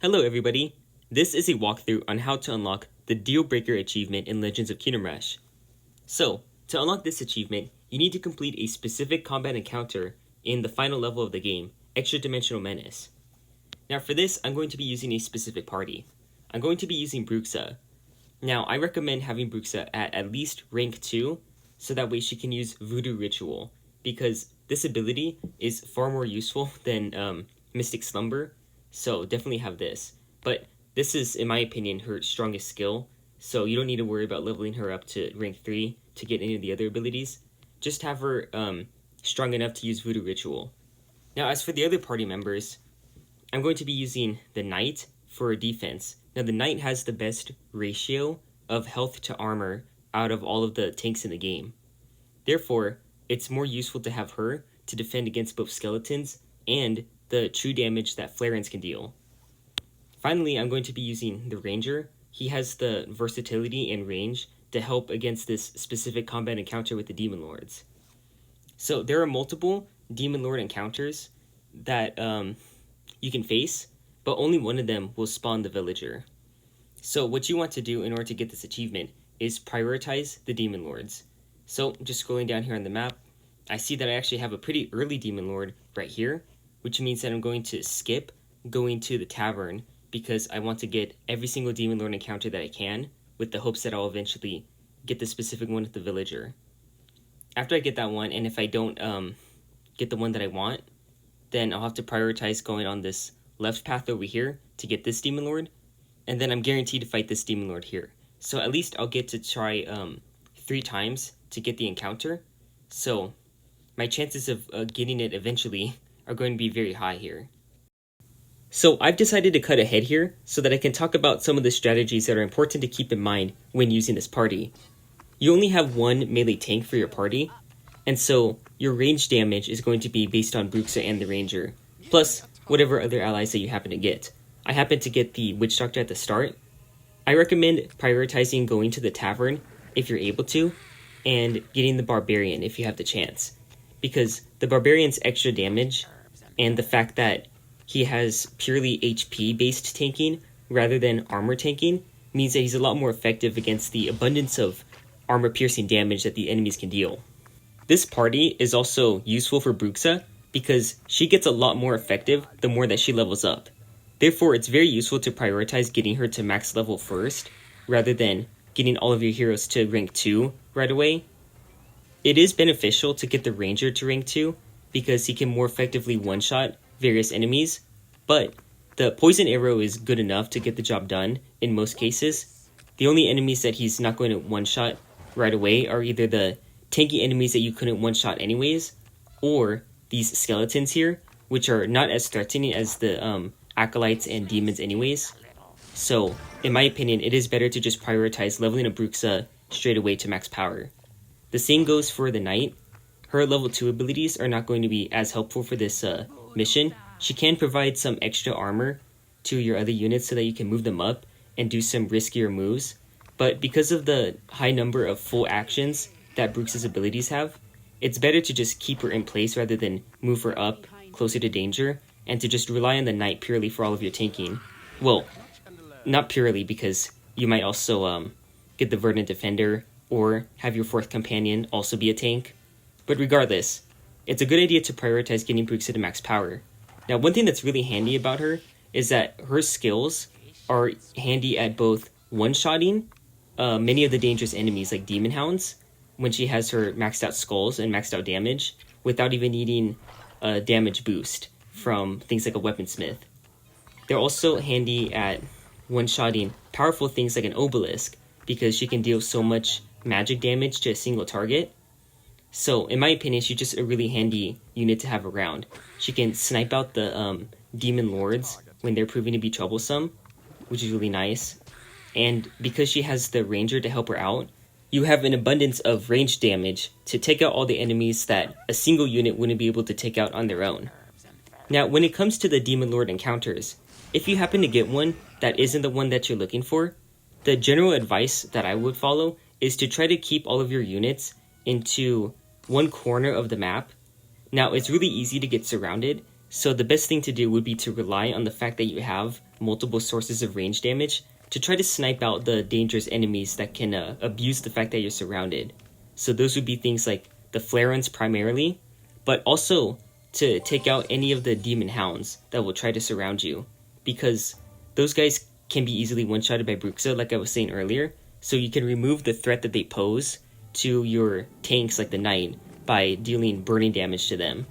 Hello everybody, this is a walkthrough on how to unlock the Deal Breaker achievement in Legends of Kingdom Rush. So, to unlock this achievement, you need to complete a specific combat encounter in the final level of the game, Extra Dimensional Menace. Now for this, I'm going to be using a specific party. I'm going to be using Bruxa. Now, I recommend having Bruxa at least rank 2, so that way she can use Voodoo Ritual, because this ability is far more useful than Mystic Slumber, so definitely have this. But this is, in my opinion, her strongest skill, so you don't need to worry about leveling her up to rank 3 to get any of the other abilities. Just have her strong enough to use Voodoo Ritual. Now, as for the other party members, I'm going to be using the Knight for defense. Now, the Knight has the best ratio of health to armor out of all of the tanks in the game. Therefore, it's more useful to have her to defend against both skeletons and the true damage that Flarens can deal. Finally, I'm going to be using the Ranger. He has the versatility and range to help against this specific combat encounter with the Demon Lords. So there are multiple Demon Lord encounters that you can face, but only one of them will spawn the villager. So what you want to do in order to get this achievement is prioritize the Demon Lords. So just scrolling down here on the map, I see that I actually have a pretty early Demon Lord right here, which means that I'm going to skip going to the tavern because I want to get every single Demon Lord encounter that I can, with the hopes that I'll eventually get the specific one with the villager. After I get that one, and if I don't get the one that I want, then I'll have to prioritize going on this left path over here to get this Demon Lord, and then I'm guaranteed to fight this Demon Lord here. So at least I'll get to try 3 times to get the encounter, so my chances of getting it eventually are going to be very high here. So I've decided to cut ahead here so that I can talk about some of the strategies that are important to keep in mind when using this party. You only have one melee tank for your party, and so your range damage is going to be based on Bruxa and the Ranger, plus whatever other allies that you happen to get. I happen to get the Witch Doctor at the start. I recommend prioritizing going to the tavern if you're able to, and getting the Barbarian if you have the chance, because the Barbarian's extra damage and the fact that he has purely HP based tanking rather than armor tanking means that he's a lot more effective against the abundance of armor piercing damage that the enemies can deal. This party is also useful for Bruxa because she gets a lot more effective the more that she levels up. Therefore, it's very useful to prioritize getting her to max level first rather than getting all of your heroes to rank 2 right away. It is beneficial to get the Ranger to rank 2 because he can more effectively one-shot various enemies, but the Poison Arrow is good enough to get the job done in most cases. The only enemies that he's not going to one-shot right away are either the tanky enemies that you couldn't one-shot anyways, or these skeletons here, which are not as threatening as the Acolytes and Demons anyways. So, in my opinion, it is better to just prioritize leveling a Bruxa straight away to max power. The same goes for the Knight. Her level 2 abilities are not going to be as helpful for this mission. She can provide some extra armor to your other units so that you can move them up and do some riskier moves, but because of the high number of full actions that Bruxa's abilities have, it's better to just keep her in place rather than move her up closer to danger, and to just rely on the Knight purely for all of your tanking. Well, not purely, because you might also get the Verdant Defender or have your 4th companion also be a tank. But regardless, it's a good idea to prioritize getting Bruxa to max power. Now, one thing that's really handy about her is that her skills are handy at both one-shotting many of the dangerous enemies like Demon Hounds when she has her maxed out skulls and maxed out damage without even needing a damage boost from things like a Weaponsmith. They're also handy at one-shotting powerful things like an Obelisk because she can deal so much magic damage to a single target. So, in my opinion, she's just a really handy unit to have around. She can snipe out the Demon Lords when they're proving to be troublesome, which is really nice. And because she has the Ranger to help her out, you have an abundance of range damage to take out all the enemies that a single unit wouldn't be able to take out on their own. Now, when it comes to the Demon Lord encounters, if you happen to get one that isn't the one that you're looking for, the general advice that I would follow is to try to keep all of your units into one corner of the map. Now, it's really easy to get surrounded, So the best thing to do would be to rely on the fact that you have multiple sources of range damage to try to snipe out the dangerous enemies that can abuse the fact that you're surrounded. So those would be things like the Flarons primarily, but also to take out any of the Demon Hounds that will try to surround you, because those guys can be easily one-shotted by Bruxa, like I was saying earlier, so you can remove the threat that they pose to your tanks like the Knight by dealing burning damage to them.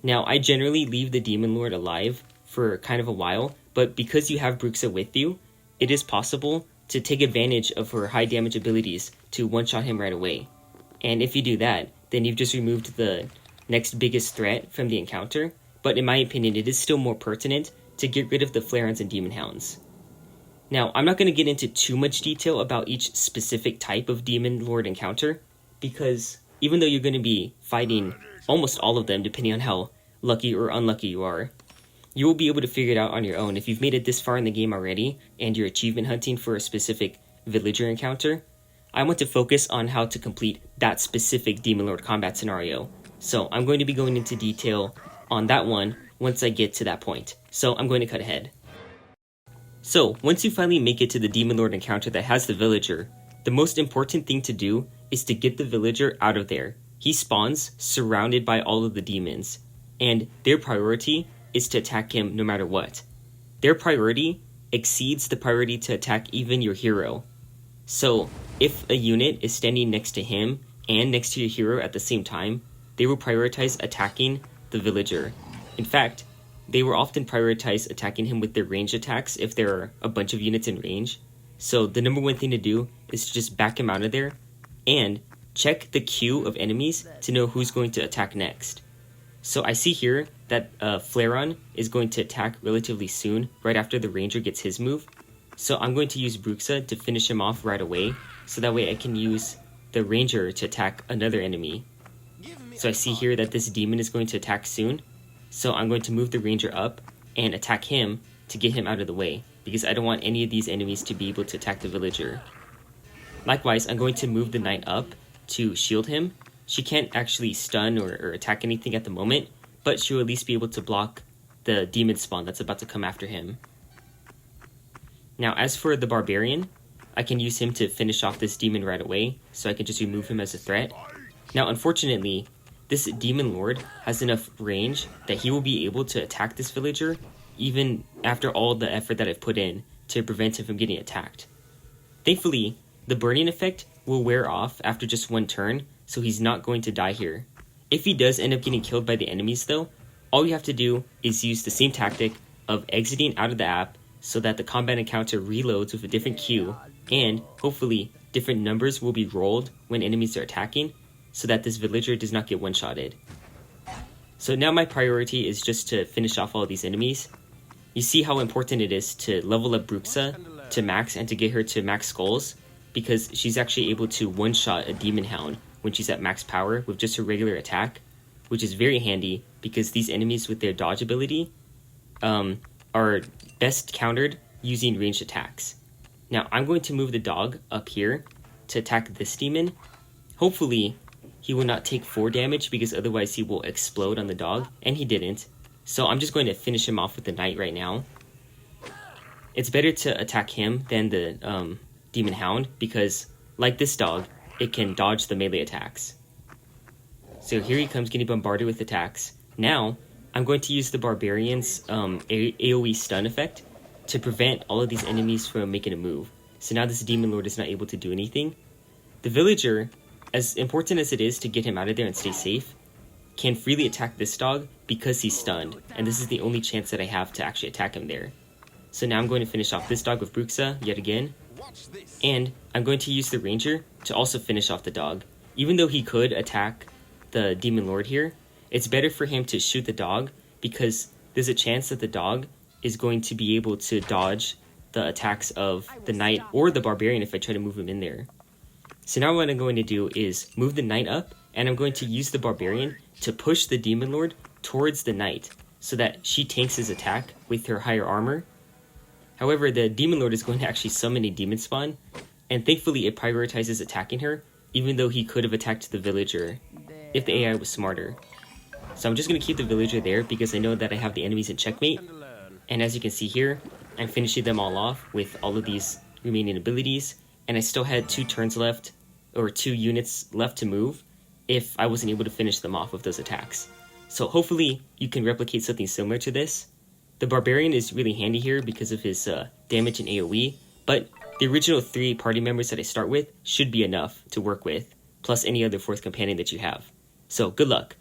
Now, I generally leave the Demon Lord alive for kind of a while, but because you have Bruxa with you, it is possible to take advantage of her high damage abilities to one-shot him right away. And if you do that, then you've just removed the next biggest threat from the encounter, but in my opinion, it is still more pertinent to get rid of the Flarons and Demon Hounds. Now, I'm not going to get into too much detail about each specific type of Demon Lord encounter, because even though you're going to be fighting almost all of them, depending on how lucky or unlucky you are, you will be able to figure it out on your own. If you've made it this far in the game already, and you're achievement hunting for a specific villager encounter, I want to focus on how to complete that specific Demon Lord combat scenario. So I'm going to be going into detail on that one once I get to that point. So I'm going to cut ahead. So once you finally make it to the Demon Lord encounter that has the villager, the most important thing to do is to get the villager out of there. He spawns surrounded by all of the demons, and their priority is to attack him no matter what. Their priority exceeds the priority to attack even your hero. So if a unit is standing next to him and next to your hero at the same time, they will prioritize attacking the villager. In fact, they will often prioritize attacking him with their range attacks if there are a bunch of units in range. So the number one thing to do is to just back him out of there and check the queue of enemies to know who's going to attack next. So I see here that Flaron is going to attack relatively soon, right after the Ranger gets his move. So I'm going to use Bruxa to finish him off right away, so that way I can use the Ranger to attack another enemy. So I see here that this demon is going to attack soon, so I'm going to move the Ranger up and attack him to get him out of the way, because I don't want any of these enemies to be able to attack the villager. Likewise, I'm going to move the Knight up to shield him. She can't actually stun or attack anything at the moment, but she'll at least be able to block the demon spawn that's about to come after him. Now, as for the Barbarian, I can use him to finish off this demon right away, so I can just remove him as a threat. Now, unfortunately, this Demon Lord has enough range that he will be able to attack this villager, even after all the effort that I've put in to prevent him from getting attacked. Thankfully, the burning effect will wear off after just one turn, so he's not going to die here. If he does end up getting killed by the enemies though, all you have to do is use the same tactic of exiting out of the app so that the combat encounter reloads with a different queue, and hopefully different numbers will be rolled when enemies are attacking, so that this villager does not get one-shotted. So now my priority is just to finish off all of these enemies. You see how important it is to level up Bruxa to max and to get her to max skulls, because she's actually able to one-shot a Demon Hound when she's at max power with just her regular attack, which is very handy because these enemies with their dodge ability are best countered using ranged attacks. Now I'm going to move the dog up here to attack this demon. Hopefully he will not take 4 damage, because otherwise he will explode on the dog, and he didn't. So I'm just going to finish him off with the Knight right now. It's better to attack him than the Demon Hound, because like this dog, it can dodge the melee attacks. So here he comes getting bombarded with attacks. Now, I'm going to use the Barbarian's AoE stun effect to prevent all of these enemies from making a move. So now this Demon Lord is not able to do anything. The Villager, as important as it is to get him out of there and stay safe, can freely attack this dog because he's stunned, and this is the only chance that I have to actually attack him there. So now I'm going to finish off this dog with Bruxa yet again, and I'm going to use the Ranger to also finish off the dog. Even though he could attack the Demon Lord here, it's better for him to shoot the dog, because there's a chance that the dog is going to be able to dodge the attacks of the Knight or the Barbarian if I try to move him in there. So now what I'm going to do is move the Knight up, and I'm going to use the Barbarian to push the Demon Lord towards the Knight, so that she tanks his attack with her higher armor. However, the Demon Lord is going to actually summon a demon spawn, and thankfully it prioritizes attacking her, even though he could have attacked the villager if the AI was smarter. So I'm just going to keep the villager there because I know that I have the enemies in checkmate. And as you can see here, I'm finishing them all off with all of these remaining abilities. And I still had 2 turns left, or 2 units left to move if I wasn't able to finish them off with those attacks. So hopefully you can replicate something similar to this. The Barbarian is really handy here because of his damage and AoE, but the original 3 party members that I start with should be enough to work with, plus any other 4th companion that you have. So good luck!